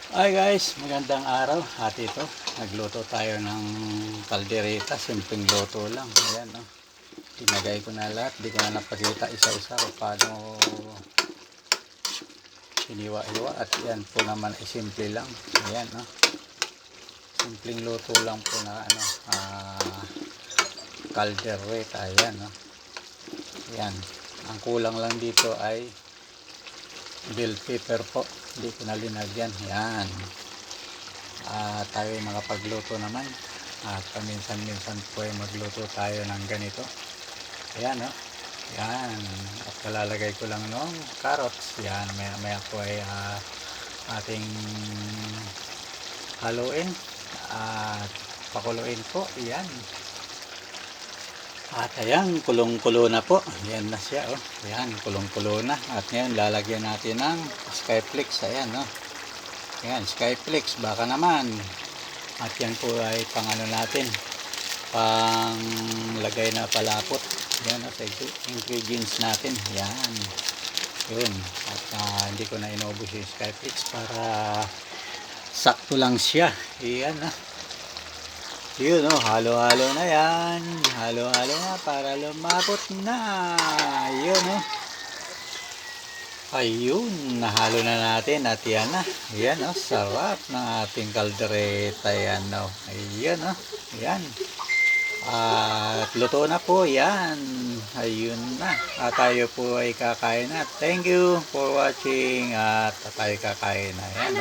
Hi guys, magandang araw. At ito, nagluto tayo ng kaldereta, simpleng luto lang. Ayan, no. Tinagay ko na lahat, di ko na napakita isa-isa kung paano hiniwa-hiwa. At yan po naman ay simple lang. Ayan, no. Simpleng luto lang po na kaldereta. Ayan, no. Ayan. Ang kulang lang dito ay bell pepper po. Hindi ko na linagyan. Ayan. Tayo ay makapagluto naman at paminsan-minsan po ay magluto tayo ng ganito. Ayan, no? Yan, at kalalagay ko lang ng carrots. Yan, maya po ay ating haluin at pakuluin po. Yan, at ayan, kulong-kulo na po. Yan na siya, oh. Yan, kulong-kulo na. At ngayon lalagyan natin ng skyflakes. Ayan, no? Yan, skyflakes, baka naman. At yan po ay pang ano natin, pang lagay na palapot. Yan, sa ingredients natin. Yan, yun. At hindi ko na inubos yung skyflakes para sakto lang siya. Yan, yun, halo-halo na yan. Halo-halo na para lumapot na. Yun, ayun, nahalo na natin at yan na. Yan, sarap ng ating kaldereta. Yan, ayan, yan. At luto na po yan. Ayun na. At tayo po ay kakain na. Thank you for watching. At tayo kakain na. Yan,